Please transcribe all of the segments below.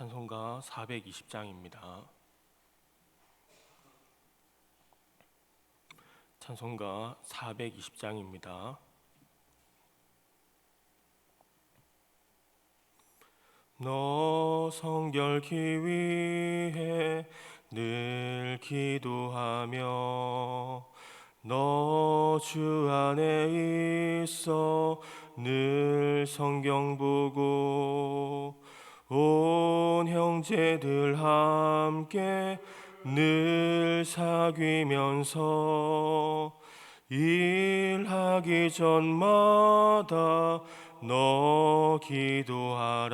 찬송가 420장입니다. 찬송가 420장입니다. 너 성결케 위해 늘 기도하며 너 주 안에 있어 늘 성경 보고 온 형제들 함께 늘 사귀면서 일하기 전마다 너 기도하라.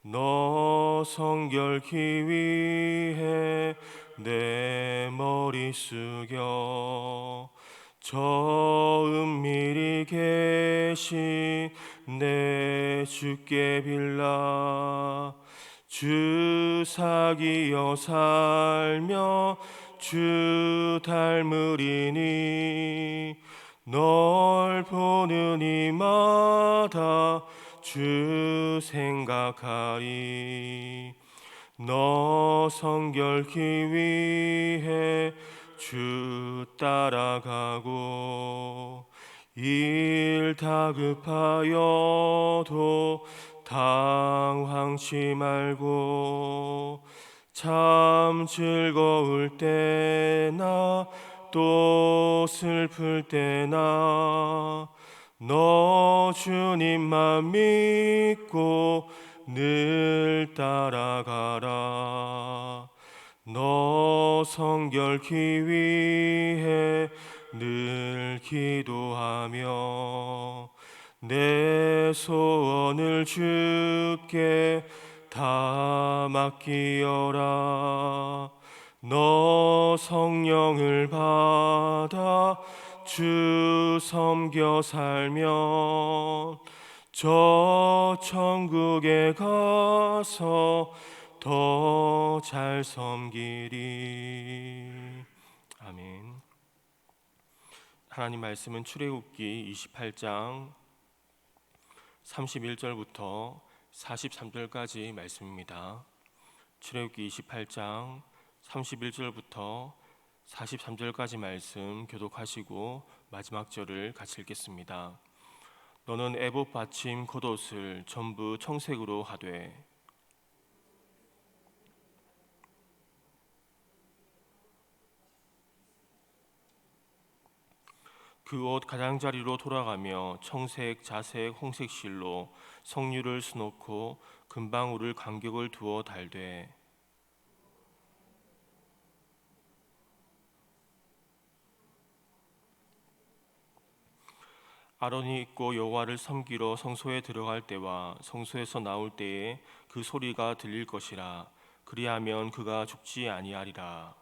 너 성결케 위해 내 머리 숙여 저 은밀히 계신 내 주께 빌라. 주 사귀어 살며 주 닮으리니 널 보는 이마다 주 생각하리. 너 성결케 위해 주 따라가고 일 다급하여도 당황치 말고 참 즐거울 때나 또 슬플 때나 너 주님만 믿고 늘 따라가라. 너 성결케 위해 늘 기도하며 내 소원을 주께 다 맡기어라. 너 성령을 받아 주 섬겨 살면 저 천국에 가서 더 잘 섬기리. 아멘. 하나님 말씀은 출애굽기 28장 31절부터 43절까지 말씀입니다. 출애굽기 28장 31절부터 43절까지 말씀 교독하시고 마지막 절을 같이 읽겠습니다. 너는 에봇 받침 겉옷을 전부 청색으로 하되 그 옷 가장자리로 돌아가며 청색, 자색, 홍색 실로 성류를 수놓고 금방울을 간격을 두어 달되 아론이 입고 여호와를 섬기러 성소에 들어갈 때와 성소에서 나올 때에 그 소리가 들릴 것이라. 그리하면 그가 죽지 아니하리라.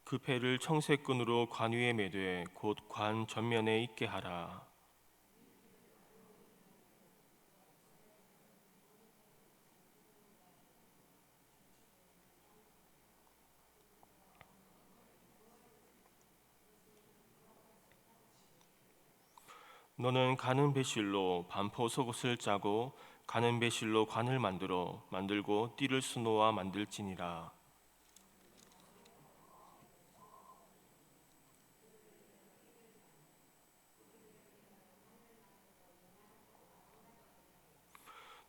그 패를 청색끈으로 관 위에 매되 곧 관 전면에 있게 하라. 너는 가는 배실로 반포 속옷을 짜고 가는 배실로 관을 만들고 띠를 수놓아 만들지니라.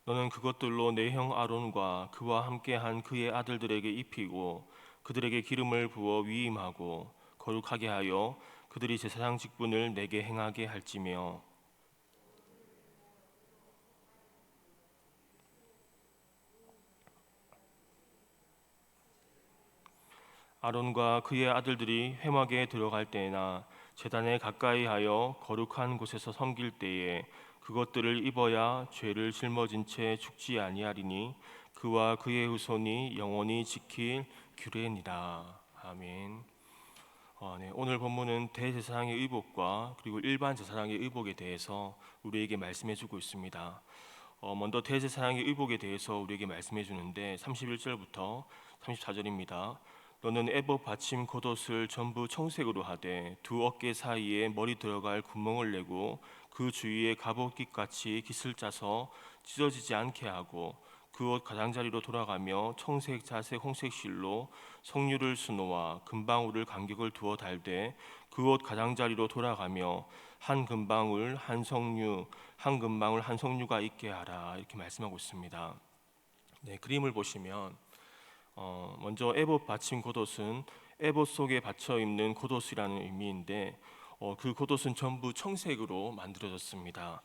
너는 그것들로 내 형 아론과 그와 함께한 그의 아들들에게 입히고 그들에게 기름을 부어 위임하고 거룩하게 하여 그들이 제사장 직분을 내게 행하게 할지며 아론과 그의 아들들이 회막에 들어갈 때나 제단에 가까이 하여 거룩한 곳에서 섬길 때에 그것들을 입어야 죄를 짊어진 채 죽지 아니하리니 그와 그의 후손이 영원히 지킬 규례니라. 아멘. 오늘 본문은 대제사장의 의복과 그리고 일반 제사장의 의복에 대해서 우리에게 말씀해주고 있습니다. 먼저 대제사장의 의복에 대해서 우리에게 말씀해주는데 31절부터 34절입니다. 너는 에봇 받침 겉옷을 전부 청색으로 하되 두 어깨 사이에 머리 들어갈 구멍을 내고 그 주위에 갑옷깃같이 깃을 짜서 찢어지지 않게 하고 그 옷 가장자리로 돌아가며 청색, 자색, 홍색 실로 석류를 수놓아 금방울을 간격을 두어 달되 그 옷 가장자리로 돌아가며 한 금방울 한 석류 한 금방울 한 석류가 있게 하라, 이렇게 말씀하고 있습니다. 네, 그림을 보시면 먼저 에봇 받침 겉옷은 에봇 속에 받쳐 입는 겉옷이라는 의미인데 그 겉옷은 전부 청색으로 만들어졌습니다.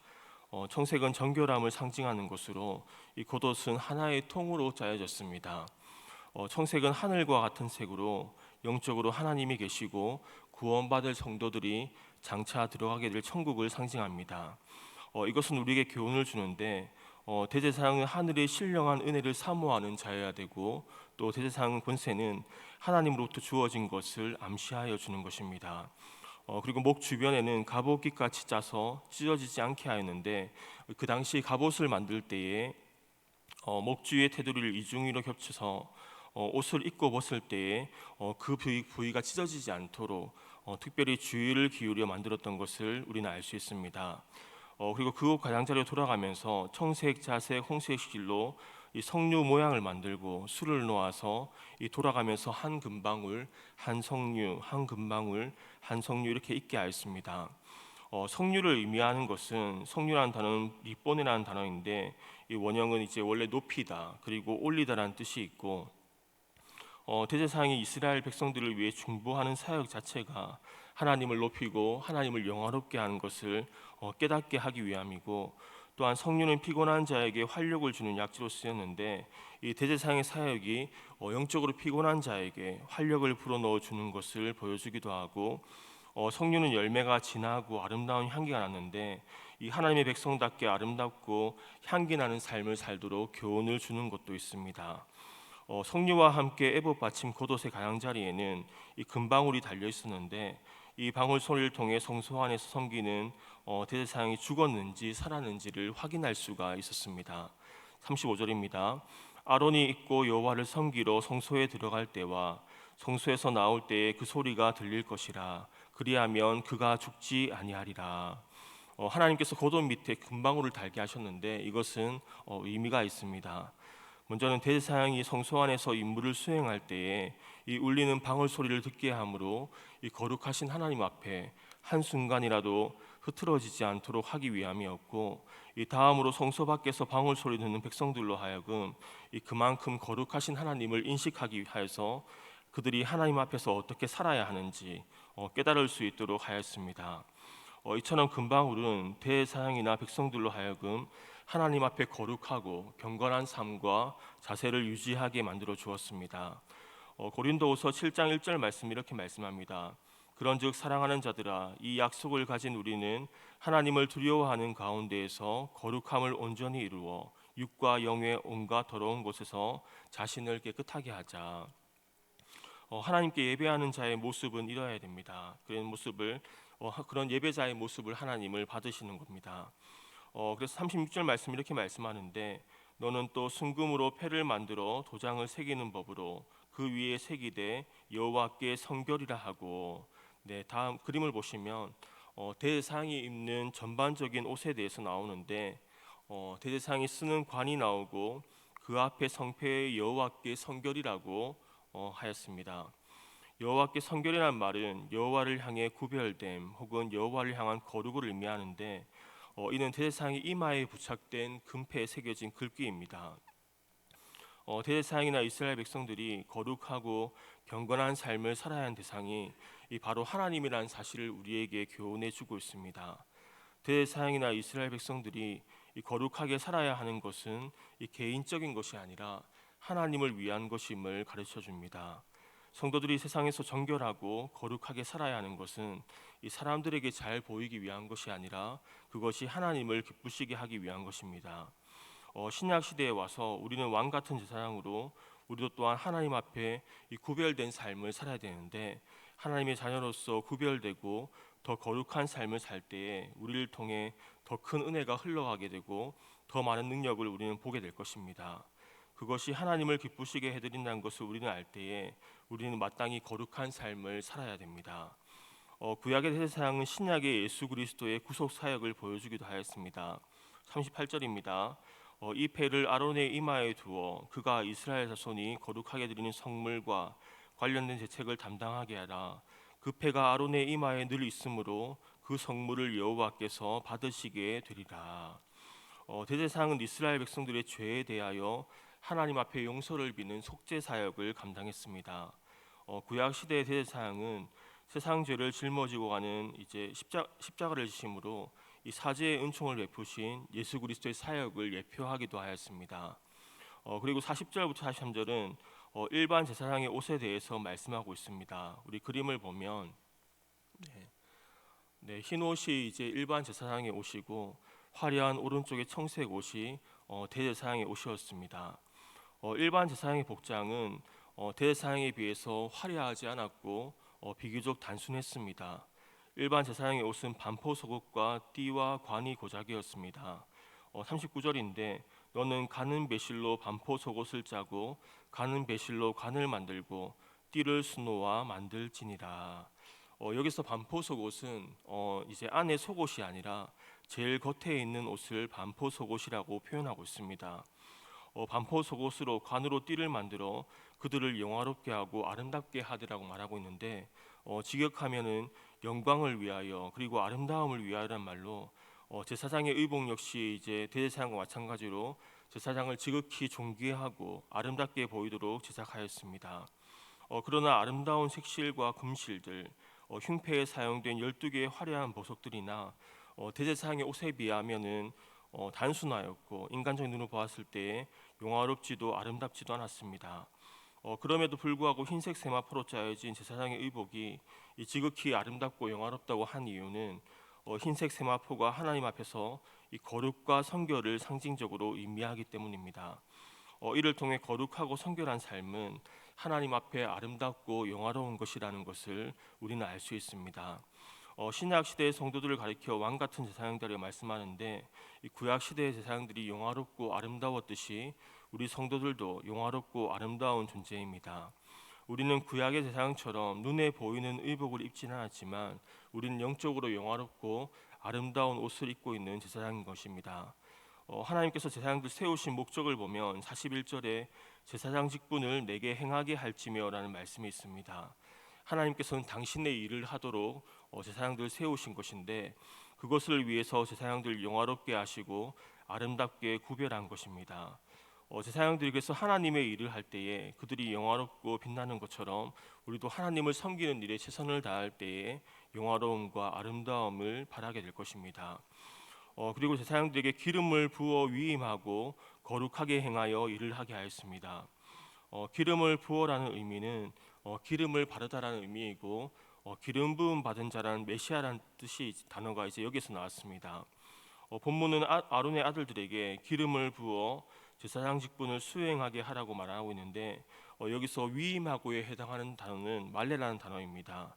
청색은 정결함을 상징하는 것으로 이 겉옷은 하나의 통으로 짜여졌습니다. 청색은 하늘과 같은 색으로 영적으로 하나님이 계시고 구원받을 성도들이 장차 들어가게 될 천국을 상징합니다. 이것은 우리에게 교훈을 주는데 대제사장은 하늘의 신령한 은혜를 사모하는 자여야 되고 또 대제사장 권세는 하나님으로부터 주어진 것을 암시하여 주는 것입니다. 그리고 목 주변에는 갑옷깃같이 짜서 찢어지지 않게 하였는데 그 당시 갑옷을 만들 때에 목 주위의 테두리를 이중위로 겹쳐서 옷을 입고 벗을 때에 그 부위가 찢어지지 않도록 특별히 주의를 기울여 만들었던 것을 우리는 알 수 있습니다. 그리고 그 옷 가장자리로 돌아가면서 청색, 자색, 홍색 실로 이 석류 모양을 만들고 술을 놓아서 이 돌아가면서 한 금방울, 한 석류, 한 금방울, 한 석류 이렇게 있게 하였습니다. 석류를 의미하는 것은 석류라는 단어는 리보네라는 단어인데 이 원형은 이제 원래 높이다 그리고 올리다라는 뜻이 있고 대제사장이 이스라엘 백성들을 위해 중보하는 사역 자체가 하나님을 높이고 하나님을 영화롭게 하는 것을 깨닫게 하기 위함이고 또한 성령은 피곤한 자에게 활력을 주는 약지로 쓰였는데 이 대제사장의 사역이 영적으로 피곤한 자에게 활력을 불어넣어 주는 것을 보여주기도 하고 성령은 열매가 진하고 아름다운 향기가 났는데 이 하나님의 백성답게 아름답고 향기 나는 삶을 살도록 교훈을 주는 것도 있습니다. 석류와 함께 에봇 받침 겉옷의 가장자리에는 이 금방울이 달려 있었는데 이 방울 소리를 통해 성소 안에서 섬기는 대제사장이 죽었는지 살았는지를 확인할 수가 있었습니다. 35절입니다. 아론이 입고 여호와를 섬기러 성소에 들어갈 때와 성소에서 나올 때에 그 소리가 들릴 것이라. 그리하면 그가 죽지 아니하리라. 하나님께서 겉옷 밑에 금방울을 달게 하셨는데 이것은 의미가 있습니다. 먼저는 대제사장이 성소 안에서 임무를 수행할 때에 이 울리는 방울 소리를 듣게 하므로 이 거룩하신 하나님 앞에 한순간이라도 흐트러지지 않도록 하기 위함이었고 이 다음으로 성소 밖에서 방울 소리 듣는 백성들로 하여금 이 그만큼 거룩하신 하나님을 인식하기 위하여서 그들이 하나님 앞에서 어떻게 살아야 하는지 깨달을 수 있도록 하였습니다. 이처럼 금방울은 대제사장이나 백성들로 하여금 하나님 앞에 거룩하고 경건한 삶과 자세를 유지하게 만들어 주었습니다. 고린도후서 7장 1절 말씀 이렇게 말씀합니다. 그런즉 사랑하는 자들아 이 약속을 가진 우리는 하나님을 두려워하는 가운데에서 거룩함을 온전히 이루어 육과 영의 온갖 더러운 곳에서 자신을 깨끗하게 하자. 하나님께 예배하는 자의 모습은 이러해야 됩니다. 그런 예배자의 모습을 하나님을 받으시는 겁니다. 그래서 36절 말씀 이렇게 말씀하는데 너는 또 순금으로 패를 만들어 도장을 새기는 법으로 그 위에 새기되 여호와께 성결이라 하고. 네, 다음 그림을 보시면 대제사장이 입는 전반적인 옷에 대해서 나오는데 대제사장이 쓰는 관이 나오고 그 앞에 성패의 여호와께 성결이라고 하였습니다. 여호와께 성결이라는 말은 여호와를 향해 구별됨 혹은 여호와를 향한 거룩을 의미하는데 이는 대제사장이 이마에 부착된 금패에 새겨진 글귀입니다. 대제사장이나 이스라엘 백성들이 거룩하고 경건한 삶을 살아야 하는 대상이 바로 하나님이라는 사실을 우리에게 교훈해 주고 있습니다. 대제사장이나 이스라엘 백성들이 거룩하게 살아야 하는 것은 개인적인 것이 아니라 하나님을 위한 것임을 가르쳐 줍니다. 성도들이 세상에서 정결하고 거룩하게 살아야 하는 것은 이 사람들에게 잘 보이기 위한 것이 아니라 그것이 하나님을 기쁘시게 하기 위한 것입니다. 신약 시대에 와서 우리는 왕 같은 제사장으로 우리도 또한 하나님 앞에 이 구별된 삶을 살아야 되는데 하나님의 자녀로서 구별되고 더 거룩한 삶을 살 때에 우리를 통해 더 큰 은혜가 흘러가게 되고 더 많은 능력을 우리는 보게 될 것입니다. 그것이 하나님을 기쁘시게 해드린다는 것을 우리는 알 때에 우리는 마땅히 거룩한 삶을 살아야 됩니다. 구약의 대제사장은 신약의 예수 그리스도의 구속 사역을 보여주기도 하였습니다. 38절입니다. 이 패를 아론의 이마에 두어 그가 이스라엘 자손이 거룩하게 드리는 성물과 관련된 제책을 담당하게 하라. 그 패가 아론의 이마에 늘 있으므로 그 성물을 여호와께서 받으시게 되리라. 대제사장은 이스라엘 백성들의 죄에 대하여 하나님 앞에 용서를 비는 속죄 사역을 감당했습니다. 구약 시대의 대제사장은 세상 죄를 짊어지고 가는 이제 십자가를 지심으로 이 사죄의 은총을 베푸신 예수 그리스도의 사역을 예표하기도 하였습니다. 그리고 40절부터 43절은 일반 제사장의 옷에 대해서 말씀하고 있습니다. 우리 그림을 보면 흰 옷이 이제 일반 제사장의 옷이고 화려한 오른쪽에 청색 옷이 대제사장의 옷이었습니다. 일반 제사장의 복장은 대제사장에 비해서 화려하지 않았고 비교적 단순했습니다. 일반 제사장의 옷은 반포 속옷과 띠와 관이 고작이었습니다. 39절인데 너는 가는 배실로 반포 속옷을 짜고 가는 배실로 관을 만들고 띠를 수놓아 만들지니라. 여기서 반포 속옷은 이제 안에 속옷이 아니라 제일 겉에 있는 옷을 반포 속옷이라고 표현하고 있습니다. 반포 속옷으로 관으로 띠를 만들어 그들을 영화롭게 하고 아름답게 하리라고 말하고 있는데 직역하면은 영광을 위하여 그리고 아름다움을 위하여란 말로 제사장의 의복 역시 이제 대제사장과 마찬가지로 제사장을 지극히 존귀하고 아름답게 보이도록 제작하였습니다. 그러나 아름다운 색실과 금실들, 흉패에 사용된 12개의 화려한 보석들이나 대제사장의 옷에 비하면은 단순하였고 인간적인 눈으로 보았을 때 용화롭지도 아름답지도 않았습니다. 그럼에도 불구하고 흰색 세마포로 짜여진 제사장의 의복이 지극히 아름답고 영화롭다고 한 이유는 흰색 세마포가 하나님 앞에서 이 거룩과 성결을 상징적으로 의미하기 때문입니다. 이를 통해 거룩하고 성결한 삶은 하나님 앞에 아름답고 영화로운 것이라는 것을 우리는 알 수 있습니다. 신약 시대의 성도들을 가리켜 왕 같은 제사장들이 말씀하는데 이 구약 시대의 제사장들이 영화롭고 아름다웠듯이 우리 성도들도 영화롭고 아름다운 존재입니다. 우리는 구약의 제사장처럼 눈에 보이는 의복을 입지는 않았지만 우리는 영적으로 영화롭고 아름다운 옷을 입고 있는 제사장인 것입니다. 하나님께서 제사장들 세우신 목적을 보면 41절에 제사장 직분을 내게 행하게 할지며라는 말씀이 있습니다. 하나님께서는 당신의 일을 하도록 제사장들 세우신 것인데 그것을 위해서 제사장들 영화롭게 하시고 아름답게 구별한 것입니다. 제사장들이 그래서 하나님의 일을 할 때에 그들이 영화롭고 빛나는 것처럼 우리도 하나님을 섬기는 일에 최선을 다할 때에 영화로움과 아름다움을 바라게 될 것입니다. 그리고 제사장들에게 기름을 부어 위임하고 거룩하게 행하여 일을 하게 하였습니다. 기름을 부어라는 의미는 기름을 바르다라는 의미이고 기름 부음 받은 자라는 메시아라는 뜻이 단어가 이제 여기서 나왔습니다. 본문은 아론의 아들들에게 기름을 부어 제사장 직분을 수행하게 하라고 말하고 있는데 여기서 위임하고에 해당하는 단어는 말레라는 단어입니다.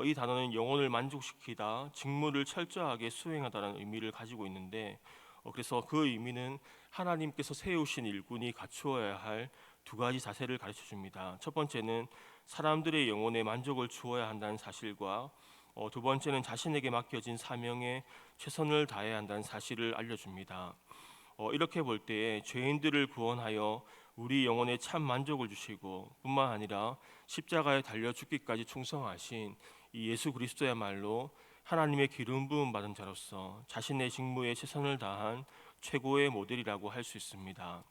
이 단어는 영혼을 만족시키다, 직무를 철저하게 수행하다라는 의미를 가지고 있는데 그래서 그 의미는 하나님께서 세우신 일꾼이 갖추어야 할 두 가지 자세를 가르쳐 줍니다. 첫 번째는 사람들의 영혼에 만족을 주어야 한다는 사실과 두 번째는 자신에게 맡겨진 사명에 최선을 다해야 한다는 사실을 알려줍니다. 이렇게 볼 때에 죄인들을 구원하여 우리 영혼에 참 만족을 주시고 뿐만 아니라 십자가에 달려 죽기까지 충성하신 이 예수 그리스도야말로 하나님의 기름 부음 받은 자로서 자신의 직무에 최선을 다한 최고의 모델이라고 할 수 있습니다.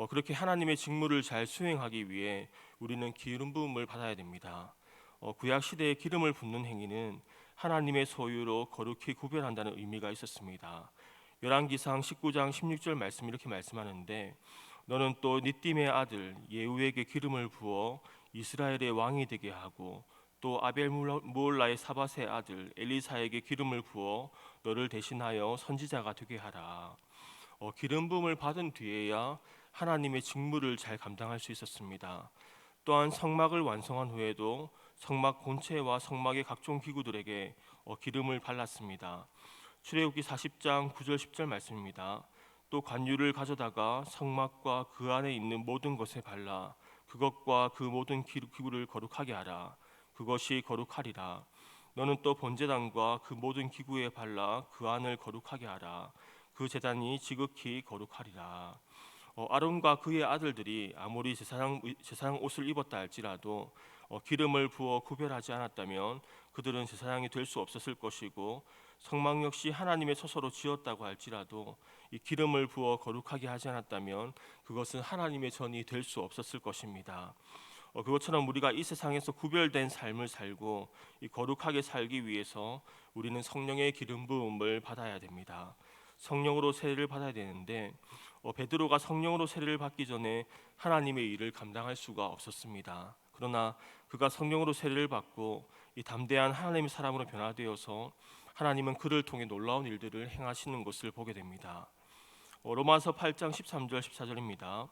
그렇게 하나님의 직무를 잘 수행하기 위해 우리는 기름 부음을 받아야 됩니다. 구약 시대의 기름을 붓는 행위는 하나님의 소유로 거룩히 구별한다는 의미가 있었습니다. 열왕기상 19장 16절 말씀 이렇게 말씀하는데 너는 또 니띠의 아들 예후에게 기름을 부어 이스라엘의 왕이 되게 하고 또 아벨무올라의 사밧의 아들 엘리사에게 기름을 부어 너를 대신하여 선지자가 되게 하라. 기름 부음을 받은 뒤에야 하나님의 직무를 잘 감당할 수 있었습니다. 또한 성막을 완성한 후에도 성막 본체와 성막의 각종 기구들에게 기름을 발랐습니다. 출애굽기 40장 9절 10절 말씀입니다. 또 관유를 가져다가 성막과 그 안에 있는 모든 것에 발라 그것과 그 모든 기구를 거룩하게 하라. 그것이 거룩하리라. 너는 또 번제단과 그 모든 기구에 발라 그 안을 거룩하게 하라. 그 제단이 지극히 거룩하리라. 아론과 그의 아들들이 아무리 제사장 옷을 입었다 할지라도 기름을 부어 구별하지 않았다면 그들은 제사장이 될 수 없었을 것이고, 성막 역시 하나님의 처소로 지었다고 할지라도 이 기름을 부어 거룩하게 하지 않았다면 그것은 하나님의 전이 될 수 없었을 것입니다. 그것처럼 우리가 이 세상에서 구별된 삶을 살고 이 거룩하게 살기 위해서 우리는 성령의 기름 부음을 받아야 됩니다. 성령으로 세례를 받아야 되는데 베드로가 성령으로 세례를 받기 전에 하나님의 일을 감당할 수가 없었습니다. 그러나 그가 성령으로 세례를 받고 이 담대한 하나님의 사람으로 변화되어서 하나님은 그를 통해 놀라운 일들을 행하시는 것을 보게 됩니다. 로마서 8장 13절 14절입니다.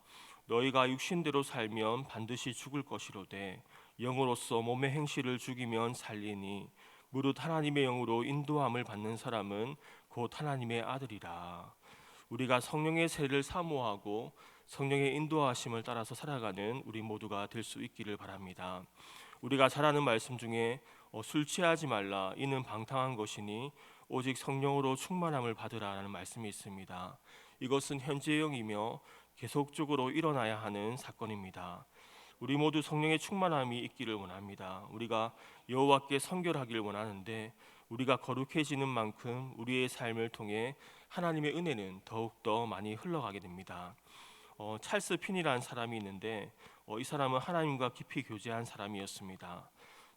너희가 육신대로 살면 반드시 죽을 것이로되 영으로서 몸의 행실을 죽이면 살리니 무릇 하나님의 영으로 인도함을 받는 사람은 곧 하나님의 아들이라. 우리가 성령의 세례를 사모하고 성령의 인도하심을 따라서 살아가는 우리 모두가 될 수 있기를 바랍니다. 우리가 잘 아는 말씀 중에 술 취하지 말라 이는 방탕한 것이니 오직 성령으로 충만함을 받으라라는 말씀이 있습니다. 이것은 현재형이며 계속적으로 일어나야 하는 사건입니다. 우리 모두 성령의 충만함이 있기를 원합니다. 우리가 여호와께 성결하기를 원하는데 우리가 거룩해지는 만큼 우리의 삶을 통해 하나님의 은혜는 더욱더 많이 흘러가게 됩니다. 찰스 핀이라는 사람이 있는데 이 사람은 하나님과 깊이 교제한 사람이었습니다.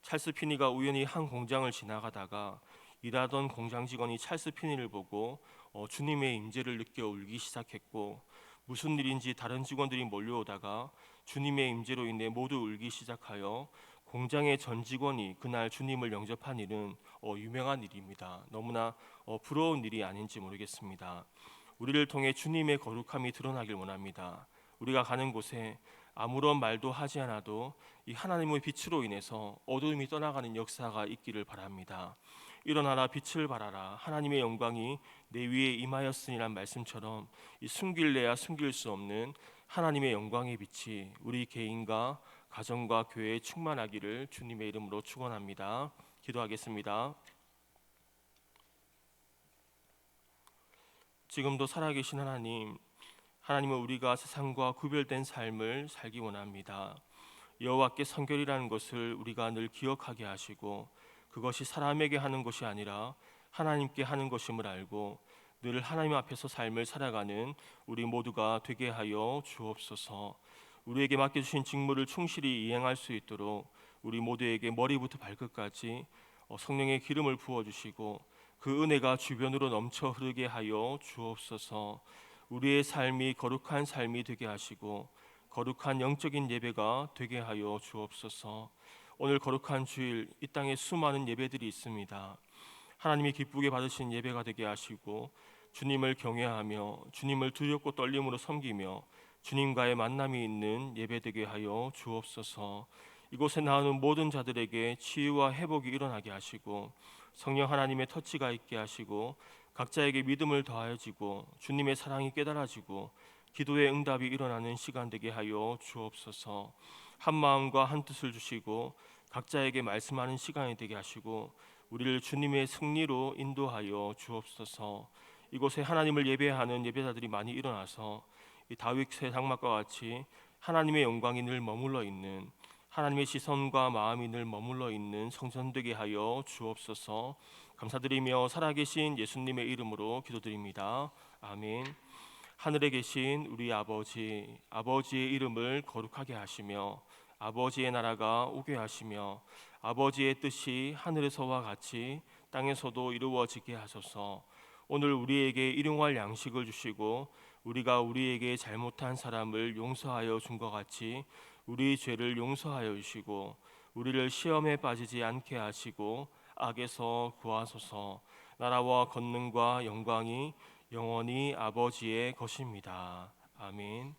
찰스 피니가 우연히 한 공장을 지나가다가 일하던 공장 직원이 찰스 피니를 보고 주님의 임재를 느껴 울기 시작했고, 무슨 일인지 다른 직원들이 몰려오다가 주님의 임재로 인해 모두 울기 시작하여 공장의 전 직원이 그날 주님을 영접한 일은 유명한 일입니다. 너무나 부러운 일이 아닌지 모르겠습니다. 우리를 통해 주님의 거룩함이 드러나길 원합니다. 우리가 가는 곳에 아무런 말도 하지 않아도 이 하나님의 빛으로 인해서 어두움이 떠나가는 역사가 있기를 바랍니다. 일어나라 빛을 발하라 하나님의 영광이 내 위에 임하였으니란 말씀처럼 이 숨길래야 숨길 수 없는 하나님의 영광의 빛이 우리 개인과 가정과 교회에 충만하기를 주님의 이름으로 축원합니다. 기도하겠습니다. 지금도 살아계신 하나님은 우리가 세상과 구별된 삶을 살기 원합니다. 여호와께 성결이라는 것을 우리가 늘 기억하게 하시고 그것이 사람에게 하는 것이 아니라 하나님께 하는 것임을 알고 늘 하나님 앞에서 삶을 살아가는 우리 모두가 되게 하여 주옵소서. 우리에게 맡겨주신 직무를 충실히 이행할 수 있도록 우리 모두에게 머리부터 발끝까지 성령의 기름을 부어주시고 그 은혜가 주변으로 넘쳐 흐르게 하여 주옵소서. 우리의 삶이 거룩한 삶이 되게 하시고 거룩한 영적인 예배가 되게 하여 주옵소서. 오늘 거룩한 주일 이 땅에 수많은 예배들이 있습니다. 하나님이 기쁘게 받으신 예배가 되게 하시고 주님을 경외하며 주님을 두렵고 떨림으로 섬기며 주님과의 만남이 있는 예배 되게 하여 주옵소서. 이곳에 나오는 모든 자들에게 치유와 회복이 일어나게 하시고 성령 하나님의 터치가 있게 하시고 각자에게 믿음을 더하여지고 주님의 사랑이 깨달아지고 기도의 응답이 일어나는 시간 되게 하여 주옵소서. 한 마음과 한 뜻을 주시고 각자에게 말씀하는 시간이 되게 하시고 우리를 주님의 승리로 인도하여 주옵소서. 이곳에 하나님을 예배하는 예배자들이 많이 일어나서 이 다윗의 장막과 같이 하나님의 영광이 늘 머물러 있는 하나님의 시선과 마음이 늘 머물러 있는 성전 되게 하여 주옵소서. 감사드리며 살아계신 예수님의 이름으로 기도드립니다. 아멘. 하늘에 계신 우리 아버지, 아버지의 이름을 거룩하게 하시며 아버지의 나라가 오게 하시며 아버지의 뜻이 하늘에서와 같이 땅에서도 이루어지게 하소서. 오늘 우리에게 일용할 양식을 주시고 우리가 우리에게 잘못한 사람을 용서하여 준 것 같이 우리 죄를 용서하여 주시고 우리를 시험에 빠지지 않게 하시고 악에서 구하소서. 나라와 권능과 영광이 영원히 아버지의 것입니다. 아멘.